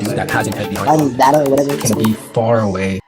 do that has intent behind and data or whatever. can be far away.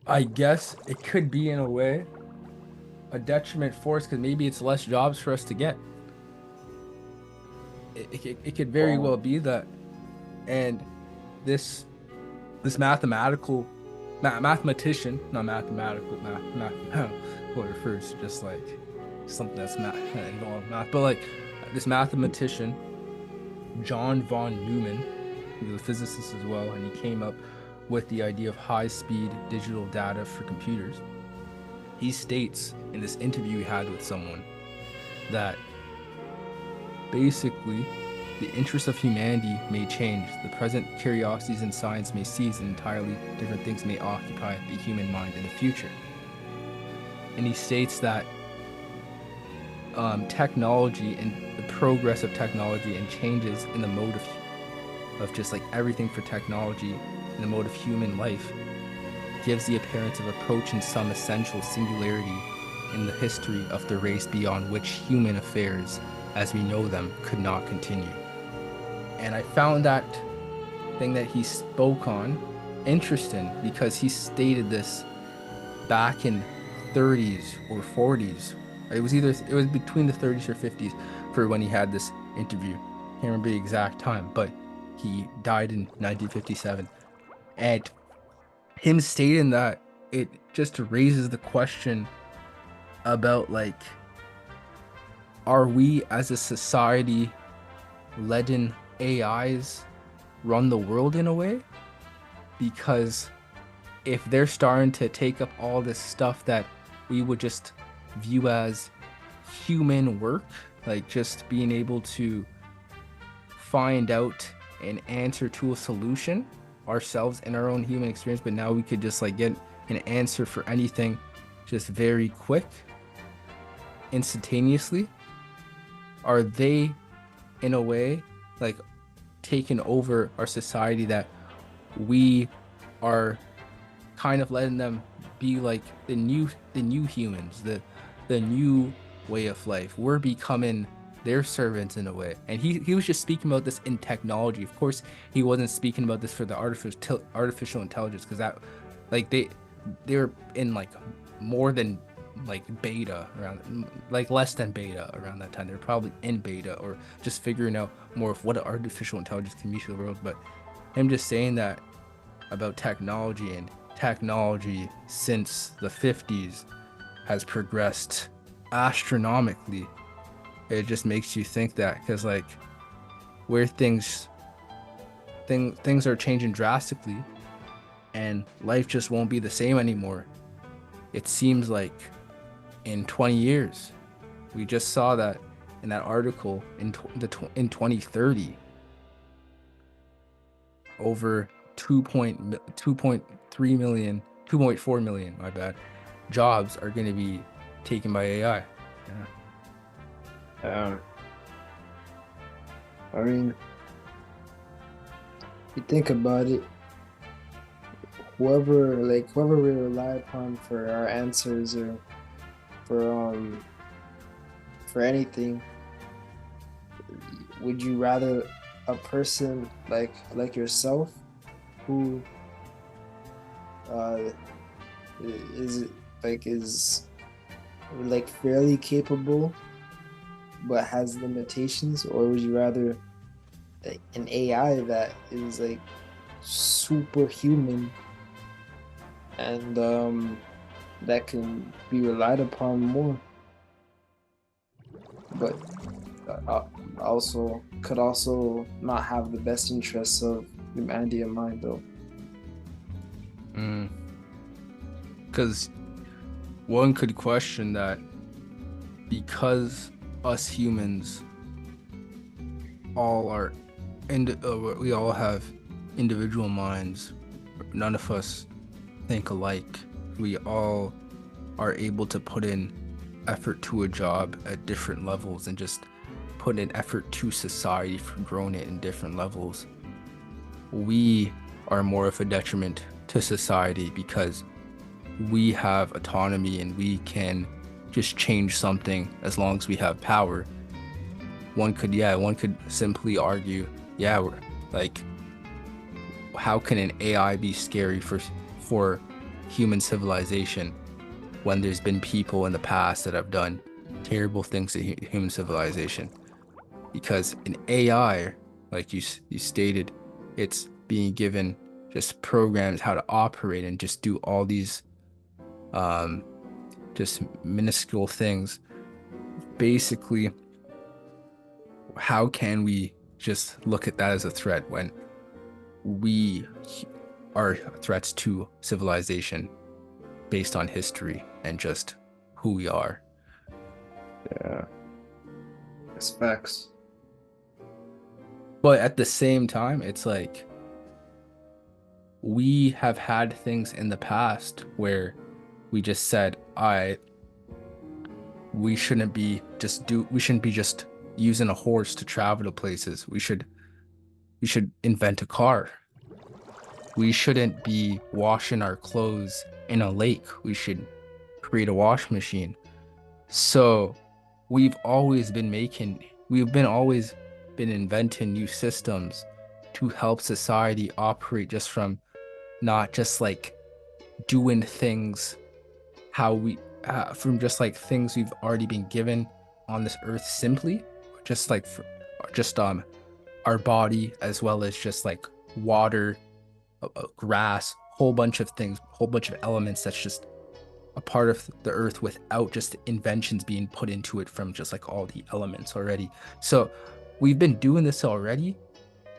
I guess it could be, in a way, a detriment for us because maybe it's less jobs for us to get. It could very well be that, and this mathematician, not mathematical, what refers to just like something that's involved math, but like this mathematician, Jon Van Newman, he was a physicist as well, and he came up with the idea of high-speed digital data for computers. He states in this interview he had with someone that basically the interests of humanity may change. The present curiosities in science may cease, and entirely different things may occupy the human mind in the future. And he states that technology and the progress of technology and changes in the mode of just like everything for technology in the mode of human life gives the appearance of approaching some essential singularity in the history of the race beyond which human affairs as we know them could not continue. And I found that thing that he spoke on interesting because he stated this back in 30s or 40s. It was between the 30s or 50s for when he had this interview. Can't remember the exact time, but he died in 1957. And him stating that, it just raises the question about, like, are we as a society letting AIs run the world in a way? Because if they're starting to take up all this stuff that we would just view as human work, like just being able to find out an answer to a solution ourselves in our own human experience, but now we could just like get an answer for anything just very quick, instantaneously. Are they, in a way, like taking over our society, that we are kind of letting them be like the new humans, the new way of life? We're becoming their servants in a way. And he was just speaking about this in technology. Of course, he wasn't speaking about this for the artificial intelligence, because that, like, they're in like more than like beta around, like less than beta around that time. They're probably in beta or just figuring out more of what artificial intelligence can be to the world. But him just saying that about technology, and technology since the 50s has progressed astronomically. It just makes you think that, because like where things are changing drastically and life just won't be the same anymore. It seems like in 20 years, we just saw that in that article in 2030, over 2.4 million, my bad, jobs are going to be taken by AI. I mean, you think about it, whoever we rely upon for our answers or for anything, would you rather a person like yourself who is fairly capable but has limitations, or would you rather like an AI that is like superhuman and that can be relied upon more, but could also not have the best interests of humanity in mind, though? Because one could question that, because us humans all are we all have individual minds, none of us think alike, we all are able to put in effort to a job at different levels and just put in effort to society for growing it in different levels. We are more of a detriment to society because we have autonomy and we can just change something as long as we have power, one could simply argue, yeah, we're like, how can an AI be scary for human civilization when there's been people in the past that have done terrible things to human civilization? Because an AI, like you stated, it's being given just programs how to operate and just do all these um, just minuscule things. Basically, how can we just look at that as a threat when we are threats to civilization based on history and just who we are? Yeah, it's facts. But at the same time, it's like we have had things in the past where we just said, we shouldn't be just using a horse to travel to places. We should invent a car. We shouldn't be washing our clothes in a lake. We should create a wash machine. So we've been always been inventing new systems to help society operate just from not just like doing things how we from just like things we've already been given on this earth simply, just like for, just our body as well as just like water, grass, whole bunch of things, whole bunch of elements that's just a part of the earth without just inventions being put into it from just like all the elements already. So we've been doing this already,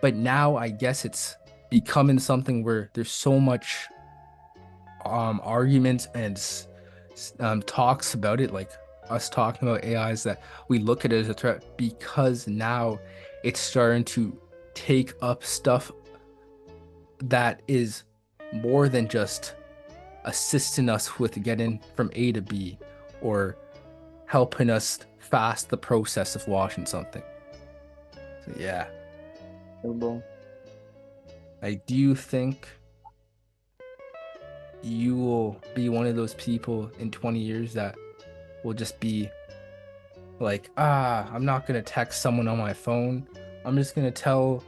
but now I guess it's becoming something where there's so much arguments and talks about it, like us talking about AIs, that we look at it as a threat because now it's starting to take up stuff that is more than just assisting us with getting from A to B or helping us fast the process of washing something. So yeah, Yeah, bro. like, do you think you will be one of those people in 20 years that will just be like, I'm not gonna text someone on my phone. I'm just gonna tell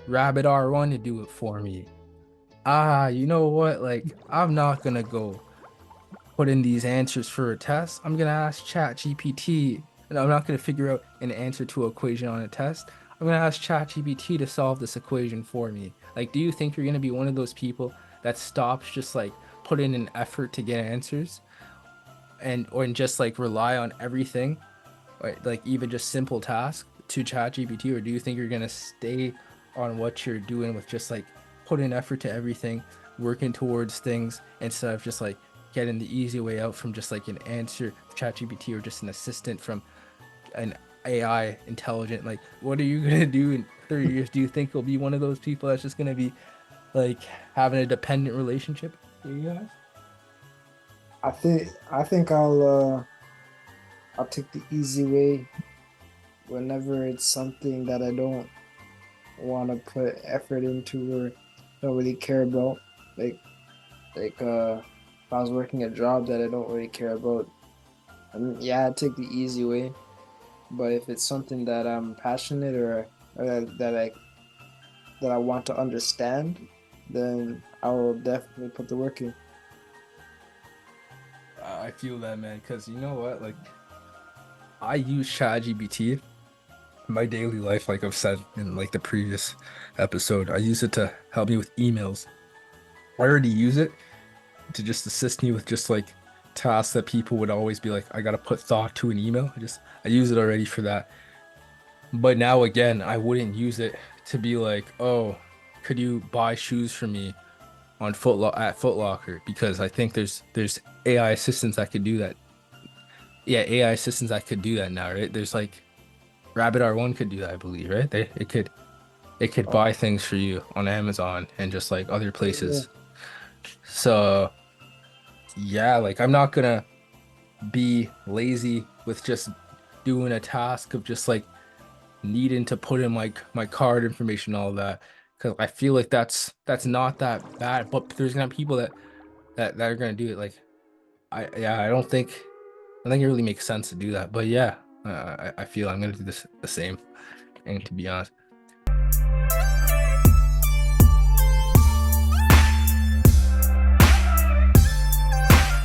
Rabbit R1 to do it for me. You know what? Like, I'm not gonna go put in these answers for a test. I'm gonna ask Chat GPT, and I'm not gonna figure out an answer to an equation on a test. I'm gonna ask Chat GPT to solve this equation for me. Like, do you think you're gonna be one of those people that stops just like put in an effort to get answers and just like rely on everything, or like even just simple tasks to Chat GPT, or do you think you're gonna stay on what you're doing with just like putting effort to everything, working towards things instead of just like getting the easy way out from just like an answer Chat GPT or just an assistant from an AI intelligent? Like, what are you gonna do in 30 years? Do you think you'll be one of those people that's just gonna be like having a dependent relationship with you guys? I think I'll take the easy way whenever it's something that I don't want to put effort into or don't really care about. Like if I was working a job that I don't really care about, I mean, yeah, I'd take the easy way. But if it's something that I'm passionate or that I want to understand, then I will definitely put the work in. I feel that, man, because you know what? Like, I use ChatGPT in my daily life, like I've said in like the previous episode. I use it to help me with emails. I already use it to just assist me with just like tasks that people would always be like, I gotta put thought to an email. I use it already for that. But now again, I wouldn't use it to be like, oh, could you buy shoes for me on Foot Locker? Because I think there's AI assistants that could do that. Yeah, AI assistants that could do that now, right? There's like Rabbit R1 could do that, I believe, right? It could Oh, buy things for you on Amazon and just like other yeah. places. So yeah, like I'm not gonna be lazy with just doing a task of just like needing to put in like my card information, all that, because I feel like that's not that bad. But there's gonna be people that that are gonna do it. Like I don't think it really makes sense to do that. But yeah, I feel I'm gonna do this the same. And to be honest.